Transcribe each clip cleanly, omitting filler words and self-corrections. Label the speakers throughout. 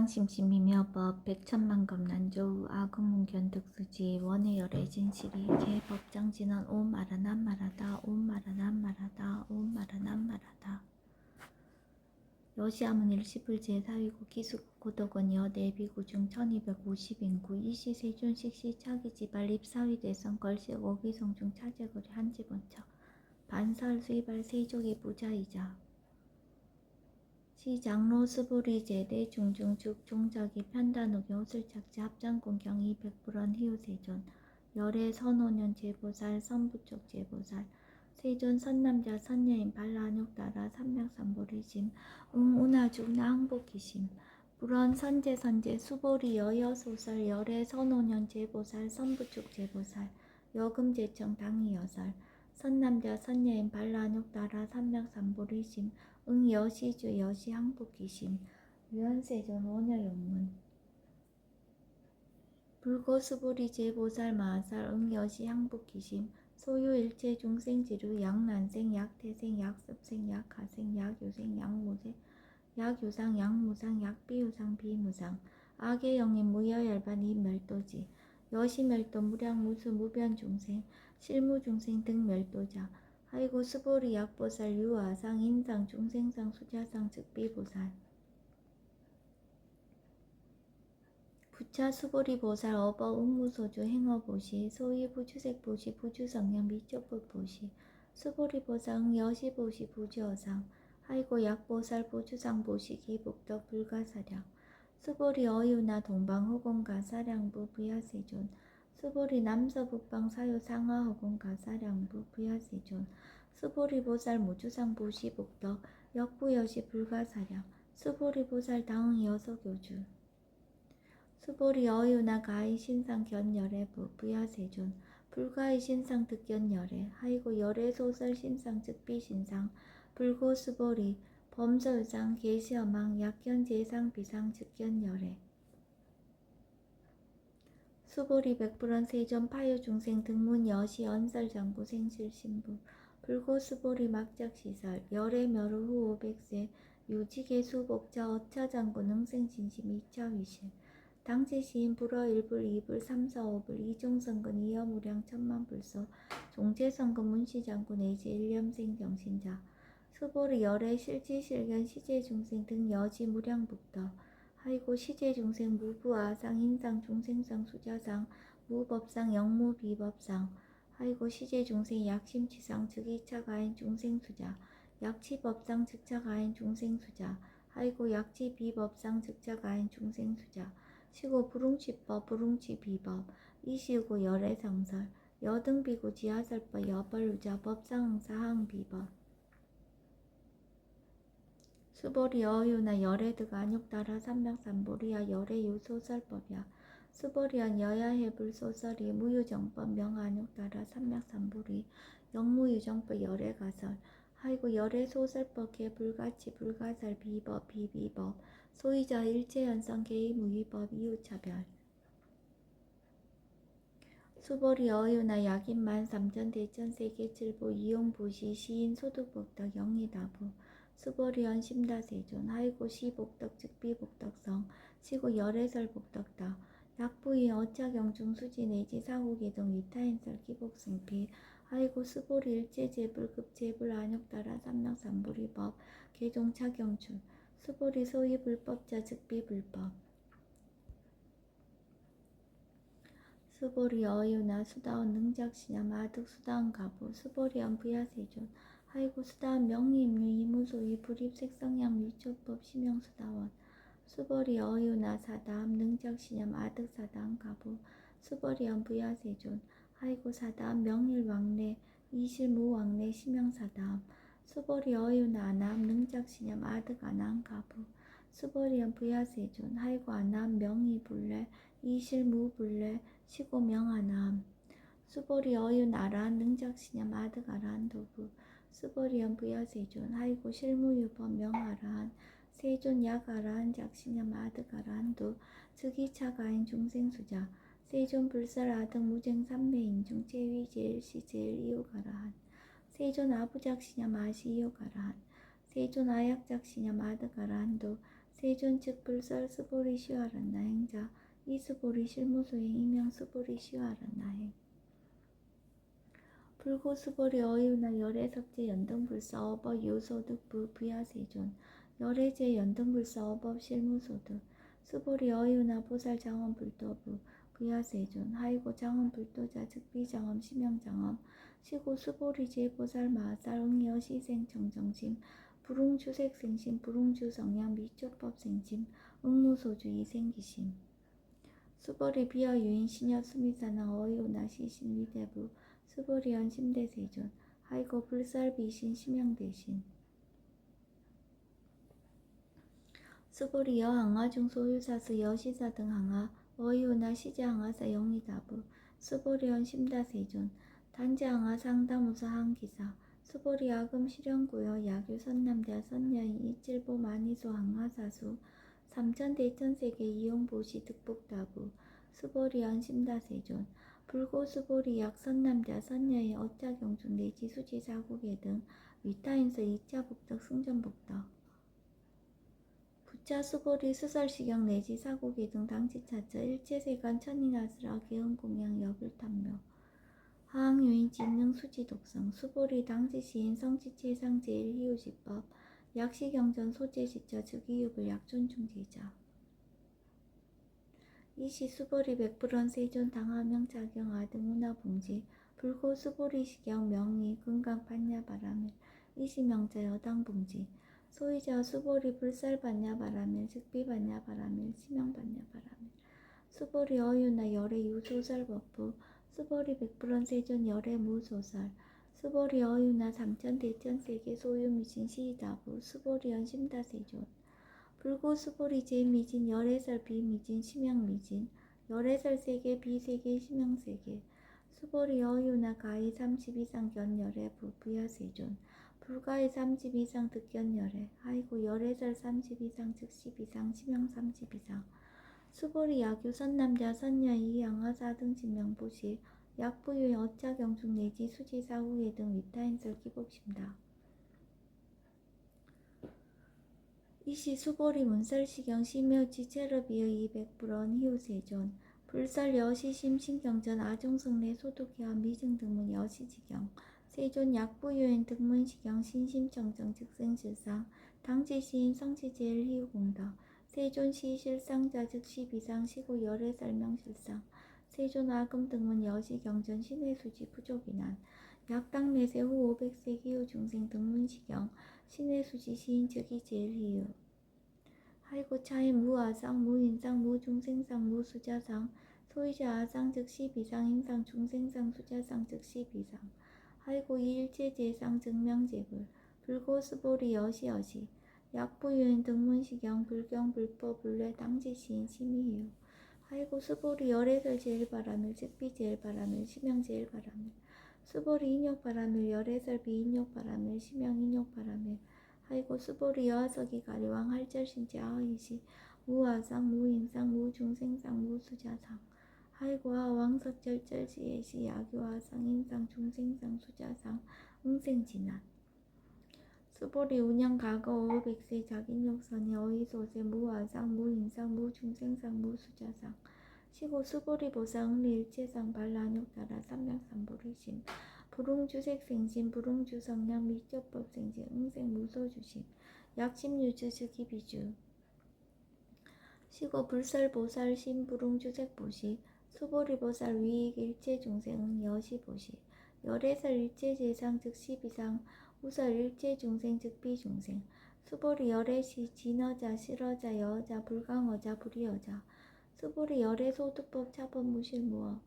Speaker 1: 법상심심이며법 백천만겁난조우 아금문견득수지 원해열애 진실이 개법장진언 오마라난마라다 오마라난마라다 오마라난마라다 여시아문 일시불제 사위고 기수국 고덕원여 내비구중 1250인구 이시세존식시 차기지발 입사위대성 걸식 오기성중 차제거리 한지본처 반설 수이발 세족이 부자이자 시장로 스보리 제대 중중죽 종자기 편단옥 여술착지 합장공경 200불원 희우세존 열애 선오년 제보살 선부쪽 제보살 세존 선남자 선여인 발라안욕따라 삼맥삼보리심 응운하죽 나항복기심 불원 선제 수보리 여여소설 열애 선오년 제보살 선부쪽 제보살 여금제청 당이여설 선남자 선여인 발라안욕따라 삼맥삼보리심 응여시주 여시항복기심 유연세존 원여용문 불고수보리 제보살 마하살 응여시항복기심 소유일체 중생지루 약난생 약태생 약습생 약하생 약유생 약무생 약유상 약무상 약비유상 비무상 악의영인 무여열반 이멸도지 여시멸도 무량무수 무변중생 실무중생 등 멸도자 하이고 수보리 약보살 유아상 인상 중생상 수자상 즉비보살 부차 수보리 보살 어버 응무소주 행어보시 소위 부주색보시 부주성령 미적불보시 수보리 보살 응여시보시 부주어상 하이고 약보살 보주상 보시기 복덕 불가사량 수보리 어유나 동방호공가 사량부 부야세존 수보리 남서북방 사유 상하허공가 사량부 부야세존 수보리 보살 무주상 보시 복덕 역부여시 불가사량 수보리 보살 당응 여서교주 수보리 어유나 가히 신상 견열애 부야세존 불가히 신상 득견열애 하이고 열애 소설 신상 즉비 신상 불고 수보리 범서유상 계시어망 약견제상 비상 즉견열애 수보리 백불원 세존 파유중생 등문 여시 언설장부 생실신부 불고 수보리 막작시설 열애 멸후 후 500세 유지계수 복자 어차장부 능생진심 이차위실 당제시인 불어 1불 2불 3, 4, 5불 이종성근 이여무량 천만불소 종제성근 문시장군 내지 일념생 경신자 수보리 열애 실지실견 시제중생 등 여지 무량북덕 하이고 시제중생 무부아상 인상 중생상 수자상 무법상 영무비법상 하이고 시제중생 약심치상 즉이차가인 중생수자 약치법상 즉차가인 중생수자 하이고 약치비법상 즉차가인 중생수자 시고 불웅치법 불웅치비법 이시고 열애상설 여등비고 지하설법 여벌루자 법상응사항비법 수보리 어유나 열애드가 안욕따라 삼맥삼보리야 열애유소설법이야 수보리언 여야해불소설이 무유정법 명안욕따라 삼맥삼보리 영무유정법 열애가설 하이고 열애소설법 개불가치 불가설 비법 비비법 소이자 일체연성 개의무위법 이유차별 수보리 어유나 약인만 삼천대천 세계칠보 이용부시 시인 소득복덕 영리다부 수보리언 심다세존 하이고 시복덕 즉비복덕성 시고 열애설복덕다 약부인 어차경중 수지 내지 사후계동 위타인설 기복승피 하이고 수보리 일제제불 급제불 안욕따라 삼락삼보리법 계종차경출 수보리 소위 불법자 즉비불법 수보리 어유나 수다원 능작시냐 마득 수다원 가부 수보리언 부야세존 하이고 수다원 명의임류 이무소위 불입색성양 미초법 심영수다원 수보리 어유나 사다함 능작시냐 마득 사다함 가부 수보리언 부야세존 하이고 사다함 명일왕래 이실무왕래 심영사다함 수보리 어유나 아나함 능작시냐 마득 아나함 가부 수보리언 부야세존 하이고 아나함 명의불래 이실무불래 시고명하나함 수보리 어윤 아라한 능작시냐 마득 아라한 도부 수보리언 부야세존 하이고 실무유법 명아라한 세존 약아라한 작시냐 마득 아라한도 즉이차가인 중생수자 세존 불설아득 무쟁삼매인중 제위제일시 제일이요가라한 세존 아부작시냐 마시이요가라한 세존 아약작시냐 마득 아라한도 세존 즉 불설 수보리 시화란나 행자 이수보리 실무소행 이명 수보리 시화란나 행 불고 수보리 어이우나 열애석제 연등불사 어법 요소득부 부야세존 열애제 연등불사 어법 실무소득 수보리 어이우나 보살 장엄 불도부 부야세존 하이고 장엄 불도자 즉비 장엄 심양 장엄 시고 수보리제 보살 마살 응여 시생 정정심 불웅주색 생심 불웅주 성향 미촉법 생심 응무소주 이생기심 수보리 비어 유인 시녀 수미사나 어이오나 시신 위대부 수보리연 심대세존 하이고 불살비신 심양대신 수보리 여항아 중 소유사스 여시사 등 항아 어이오나 시제항아사 영리다부 수보리연 심다세존 단제항아 상담우사 항기사 수보리 아금 실현구여 야규 선남자 선녀인 이칠보 만이소 항아사수 삼천대천세계 이용보시 득복다부 수보리연 심다세존 불고 수보리 약 선남자 선녀의 어짜경중 내지 수지 사국의 등 위타인서 2차 복덕 승전복덕 부차 수보리 수설시경 내지 사국의 등 당지차처 일체세간 천인아스라 개은공양 여불탐묘 하항유인 진능 수지독성 수보리 당지시인 성지체상 제일희우지법 약시경전 소재시처 즉이육을 약존중제자 이시 수보리 백불원 세존 당하명자경 아등운하봉지 불고 수보리 시경 명의 금강반야바라밀 이시명자 여당봉지 소이자 수보리 불살반야바라밀 즉비반야바라밀 시명반야바라밀 수보리 어유나 열애 유소설법부 수보리 백불원 세존 열애 무소설 수보리 어유나 삼천대천세계 소유미진 시이다부 수보리 연심다세존 불고 수보리 제미진 열애설 비미진 심양미진 열애설 세계 비세계 심양세계 수보리 어유나 가히 30 이상 견열애 부부야세존 불가히 30 이상 득견열애 하이고 열애설 30 이상 즉 10 이상 심양 30 이상 수보리 야규 선남자 선녀이 양화사 등 진명보시 약부유의 어짜경중 내지 수지사후회 등 위타인설 기복심다 이시 수보리 문설시경 심여지 체러비의 200불원 희우세존 불설 여시심 신경전 아종성내 소독회와 미증등문 여시지경 세존 약부유인 등문시경 신심정정 즉생실상 당지시인 성지제일 희우공덕 세존 시실상자 즉 12상 시고 열애 설명실상 세존 아금 등문 여시경전 신해수지 부족이난 약당내세 후 500세 기후 중생 등문시경 신해수지 시인 즉이 제일 희유 하이고 차인 무아상 무인상 무중생상 무수자상 소이자 아상 즉 12상 인상 중생상 수자상 즉 12상 하이고 이일체제상 증명제불 불고 수보리 여시여시 약부유인 등문시경 불경 불법 불례 당지시인 심의유 하이고 수보리 열애설 제일바라밀 즉비 제일바라밀 심양 제일바라밀 수보리 인욕바라밀 열애설 비인욕바라밀 심양 인욕바라밀 하이고 수보리 여하석이 가리왕 할절신지 아이시 무아상 무인상 무중생상 무수자상 하이고 아왕석절절지예시 야교아상 인상 중생상 수자상 응생진한 수보리 운영가거 500세 자긴욕선이 어이소세 무아상 무인상 무중생상 무수자상 시고 수보리 보상 응리일체상 발란욕따라 삼명삼보리심 불웅주색생심 불웅주성량 미적법생심 응생무소주심 약심유주 즉이비주 시고 불설보살 신불웅주색보시 수보리보살 위익 일체중생 여시보시 열애설 일체제상 즉 12상 우설 일체중생 즉 비중생 수보리 열애시 진어자 실어자 여자 불강어자 불이어자 수보리 열애소득법 차법 무실무어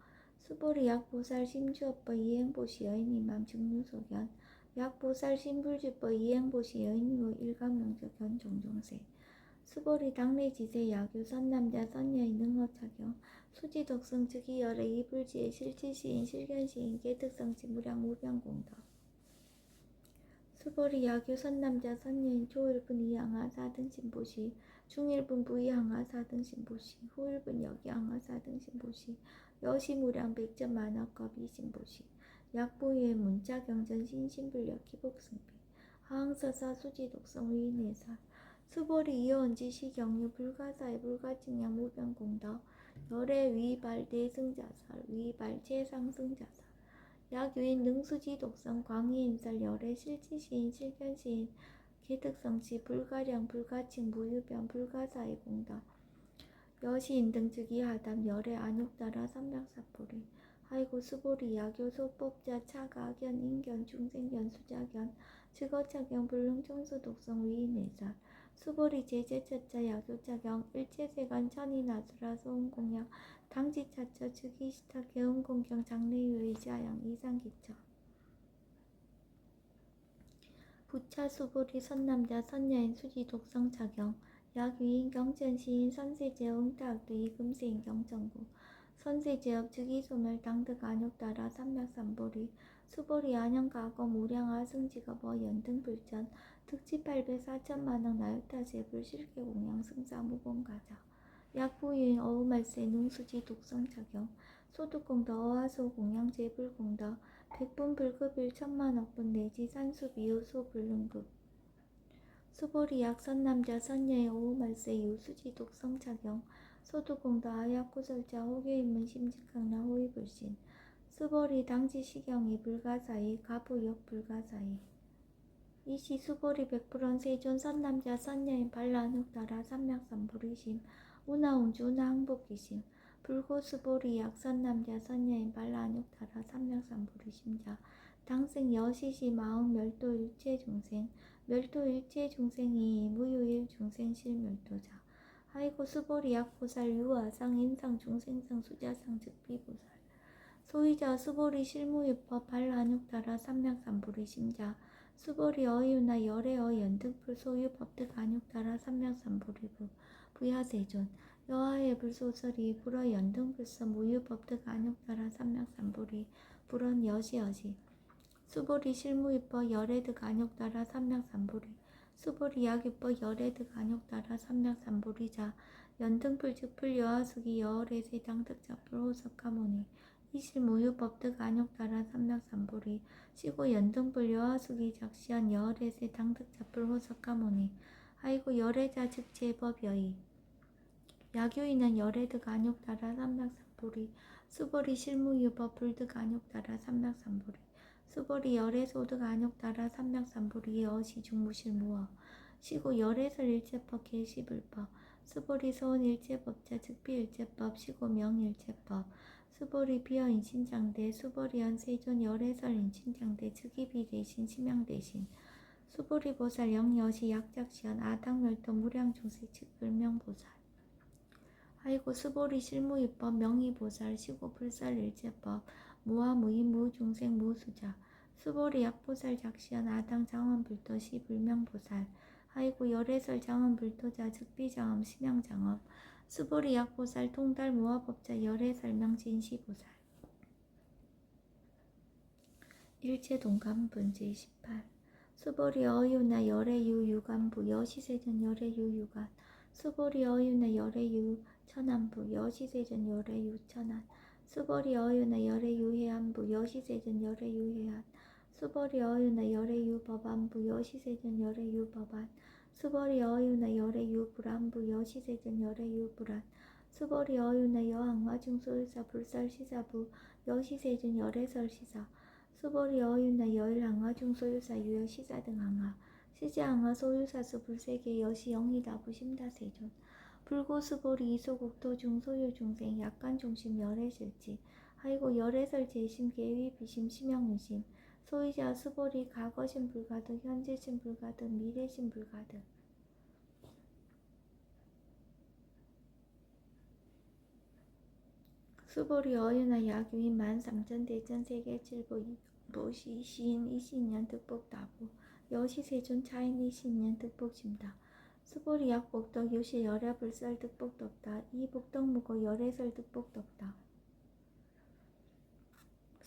Speaker 1: 수보리 약보살 심주업법 이행보시 여인이맘 증류소견 약보살 신불주법 이행보시 여인이후 일감명적견 종종세 수보리 당내지세 야규 선남자 선녀인 능어차경 수지덕성 즉이열애 이불지의 실지시인 실견시인 개특성지 무량 무병공덕 수보리 야규 선남자 선녀인 초일분 이항아 사등신보시 중일분 부이항아 사등신보시 후일분 여기항아 사등신보시 여시무량 백전 만학겁 이신보시 약보유의 문자경전 신신불력 기복승비 하항서사 수지독성 위인회사 수보리 이어온지 시경유 불가사의 불가증양 무변공덕 열애 위발 대승자살 위발 최상승자살 약유인 능수지 독성 광희인설 열애 실지시인 실견시인 개특성시 불가량 불가칭 무유변 불가사의 공덕 여시인 등 즉위하담 열애 안욕따라 삼백사보리 하이고 수보리 야교 소법자 차가견 인견 중생견 수자견 즉어차경 불능청수 독성 위인의살 수보리 제제차차 야교차경 일체세간 천인아수라 소음공양 당지차처 즉위시타 개음공경 장래유의자양 이상기처 부차 수보리 선남자 선여인 수지 독성 차경 약위인 경천시인 선세제어 응타학도 이금세인 경천구 선세제업 즉위소멸 당득 안욕따라 삼맥삼보리 수보리 안영가검 우량아 승직업어 연등불전 득지 8배 4천만원 나유타세 불실계공양 승사무공가자 약부유인 어우말세 능수지 독성차경 소득공덕 어하소 공양제 불공덕 백분 불급일 천만억분 내지 산수비유 소불능급 수보리 약선남자 선녀의 오우말세 유수지 독성차경 소득공덕 아약구설자 호교인문 심직강나 호위불신 수보리 당지시경이 불가사의 가부역 불가사의 이시 수보리 백불원 세존 선남자 선녀인 반란흑따라 삼맥삼보리심 운하운주 운하항복기심 불고수보리 약선남자 선녀인 반란흑따라 삼맥삼보리심자 당생 여시시 마음 멸도일체중생 멸도일체중생이 무유일중생실멸도자 하이고 수보리 약보살 유아상 인상 중생상 수자상 즉비보살 소위자 수보리 실무유법 발한육따라 삼맥삼보리 심자 수보리 어이유나 열애어 연등불 소유법득 안육따라 삼맥삼보리부 부야세존 여하의 불소설이 불어 연등불서 무유법득 안육따라 삼맥삼보리 불언 여시여시 수보리 실무유법 열애득 안육따라 삼맥삼보리 수보리 약유법 열애득 안육따라 삼맥삼보리자 연등불 즉불 여하수기 여월의 세당득자불 호석가모니 이실무유법득 안욕따라 삼맥삼보리 시고 연등불 여하수기 작시한 여월의세 당득자불 호석가모니 하이고 열애자 즉제법 여의 야교인은 열애득 안욕따라 삼맥삼보리 수보리 실무유법 불득 안욕따라 삼맥삼보리 수보리 열애소득 안욕따라 삼맥삼보리 여시중무실무어 시고 열애설 일체법 개시불법 수보리 소원 일체법자 즉비일체법 시고 명일체법 수보리 비어인신장대 수보리 연세존 열애설 인신장대 즉위비 대신 심양 대신 수보리 보살 영여시 약작시연 아당멸도 무량중세 즉불명보살 하이고 수보리 실무유법 명의보살 시고 불살 일체법 무아무이 무중생 무수자 수보리 약보살 작시연 아당 장엄불도 시불명보살 하이고 열애설 장엄불도자 즉비장엄 심양장엄 수보리 약보살 통달 무화법자 열애설명 진시보살 일체동감분 제18 수보리 어유나 열애유 유간부 여시세전 열애유 유간 수보리 어유나 열애유 천안부 여시세전 열애유 천안 수보리 어유나 열애유 해안부 여시세전 열애유 해안 수보리 어유나 열애유 법안부 여시세전 열애유 법안 수보리 어유나 열애유 불안부 여시세전 열애유 불안 수보리 어유나 여항화 중소유사 불설시사부 여시세전 열애설시사 수보리 어유나 여일항화 중소유사 유여시사 등항화 시제항화 소유사수 불세계 여시 영이다부 심다세존 불고수보리 이소국토 중소유 중생 약간중심 열애실지 하이고 열애설 제심 계위 비심 심영유심 소위자 수보리 과거심 불가득 현재심 불가득 미래심 불가득 수보리 어유나 약유인 만삼천 대천 세계칠보 모시 시인 이신년 득복다부 여시세존 차인 이신년 득복심다 수보리 약복덕 유시 열애불설 득복덕다 이복덕무고 열애설 득복덕다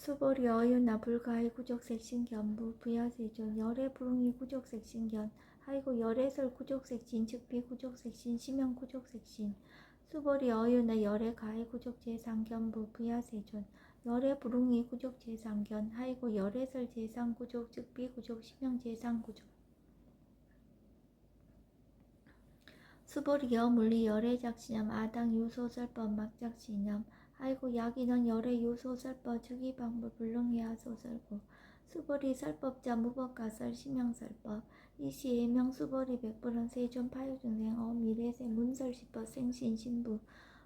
Speaker 1: 수보리 어유나 불가의 구족색신견부 부야세존 열애불응이 구족색신견 하이고 열애설 구족색신 즉비 구족색신 심형 구족색신 수보리 어유나 열애가의 구족제상견부 부야세존 열애불응이 구족제상견 하이고 열애설 제상구족 즉비 구족 심형 제상구족 수보리여 물리 열애작시념 아당 유소설법 막작시념 아이고 야기는 열애 유소설법 즉위방법 불능이야 소설고 수보리 설법자 무법가설 심형설법 이시예명 수보리 백불은 세존 파유중생 미래세 문설시법 생신신부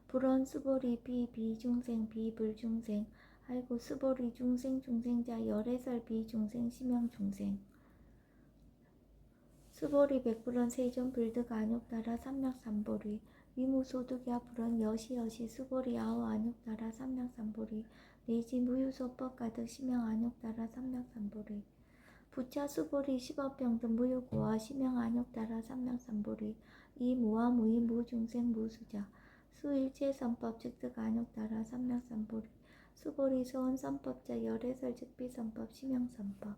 Speaker 1: 불원 수보리 비비중생 비불중생 아이고 수보리 중생자 열애설 비중생 심형중생 수보리 백불은 세존 불득 안욕따라 삼략삼보리 위무소득야 불은 여시여시 수보리 아우 안욕따라 삼략삼보리 내지 무유소법 가득 심형 안욕따라 삼략삼보리 부차 수보리 십업병등 무유고와 심형 안욕따라 삼략삼보리 이 무와 무이 무중생 무수자 수일체선법 즉득 안욕따라 삼략삼보리 수보리 소원선법자 열애설 즉비선법 심형선법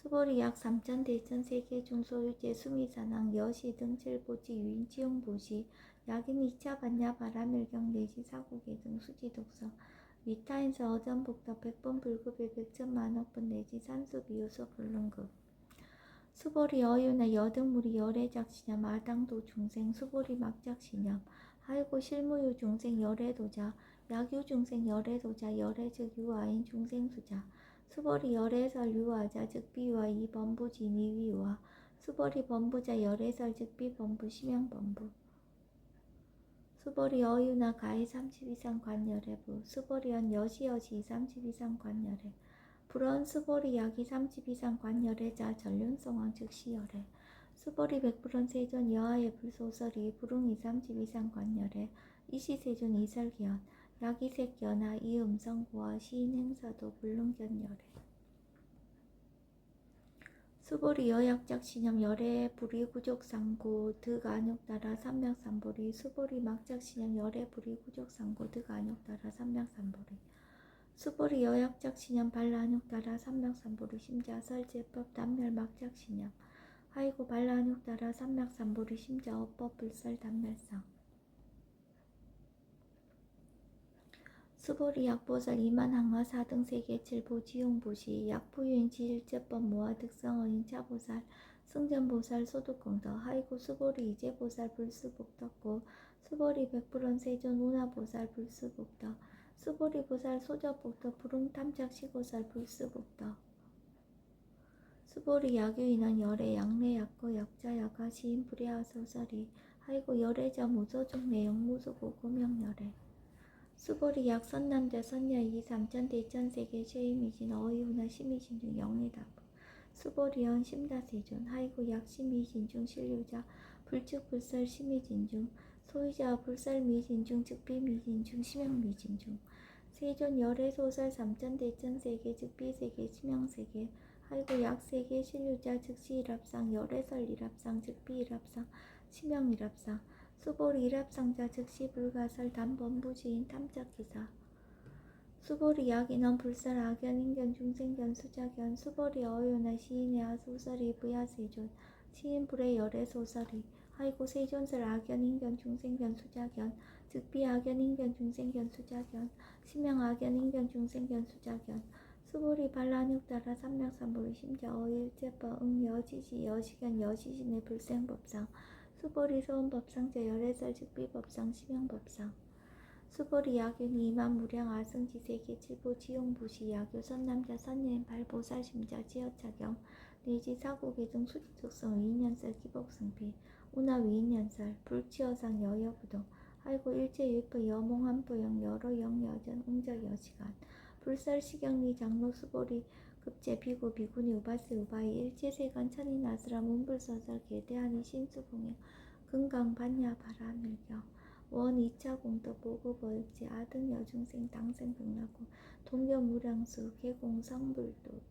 Speaker 1: 수보리 약 3천 대천 세계 중소유제 수미산항 여시 등 칠보지 유인 지용보시 약인 2차 반야 바라밀경 내지 사고계 등 수지독성 위타인서 어전복덕 100번 불급의 100천 만억분 내지 산수비요소 불능급 수보리 어유나 여등무리 열애작시념 아당도 중생 수보리 막작시념 하이고 실무유 중생 열애도자 약유 중생 열애도자 열애즉 유아인 중생수자 수보리 열애설 유아자 즉비유아 이범부지 니위유아 수보리 범부자 열애설 즉비범부 심형범부 수보리 어유나 가해 30 이상 관열애부 수보리언 여시여시 30 이상 관열애 불원 수보리 약이 30 이상 관열애자 전륜성왕 즉시열애 수보리 백불원 세존 여하의 불소설이 불웅이 30 이상 관열애 이시세존 이설기현 약이색연하 이음성고와 시인행사도 불능견열애 수보리 여약작시념 열애 불이구족상고 득안욕따라 삼략삼보리 수보리 막작시념 열애 불이구족상고 득안욕따라 삼략삼보리 수보리 여약작시념 발라안욕따라 삼략삼보리 심자설제법 단멸 막작시념 하이고 발라안욕따라 삼략삼보리 심자 어법 불설 단멸상 수보리 약보살 이만항하 4등 세계 7보 지용보시 약부유인 지일제법 모아 득성어인 차보살 승전보살 소득공덕 하이고 수보리 이제보살 불수복덕고 수보리 백불원 세존 운하보살 불수복덕 수보리 보살 소저복덕 불웅탐착시고살 불수복덕 수보리 약유인은 열애 양내 약고 약자 약하 시인 불야하 소설이 하이고 열애자 무소종 내용 무소고 고명열애 수보리 약 선남자 선녀이 3천 대천 세계 최이미진 어이후나 심이진 중 영리다부 수보리언 심다세존 하이고 약 심이진 중 신류자 불축 불설 심이진 중 소유자 불설 미진 중 즉비미진 중 심형미진 중 세존 열애 소설 3천 대천 세계 즉비세계 심형세계 하이고 약 세계 신류자 즉시 일합상 열애설 일합상 즉비 일합상 심형 일합상 수보리 일합상자 즉시 불가설 단범부지인 탐착기사 수보리 약인원 불설 악연 인견 중생견 수자견 수보리 어유나 시인의 아소설이 부야세존 시인 불의 열애 소설이 하이고 세존설 악연 인견 중생견 수자견 즉비 악연 인견 중생견 수자견 심형 악연 인견 중생견 수자견 수보리 발라안욕따라 삼략삼보리 심자 어일제법 응여지시 여시견 여시신의 불생법상 수보리 소원법상자 열애설 즉비법상 심형법상 수보리 약윤이 이만무량 아승지세계 칠보 지용부시 약유 선남자 선여인 발보살 심자 지어차경 내지 사고계 등 수지특성 위인연설 기복승피 운하 위인연설 불치어상 여여부동 하이고 일제유입부 여몽한부영 여로영여전 응저여시간 불설시경리 장로 수보리 급제 비고 비구니 우바세 우바이 일제세간 천인 아스라 문불서설 계대하니 신수공영 금강 반야 바라밀경 원 2차 공덕 보고버육지 아등 여중생 당생 극락고 동여무량수 계공 성불도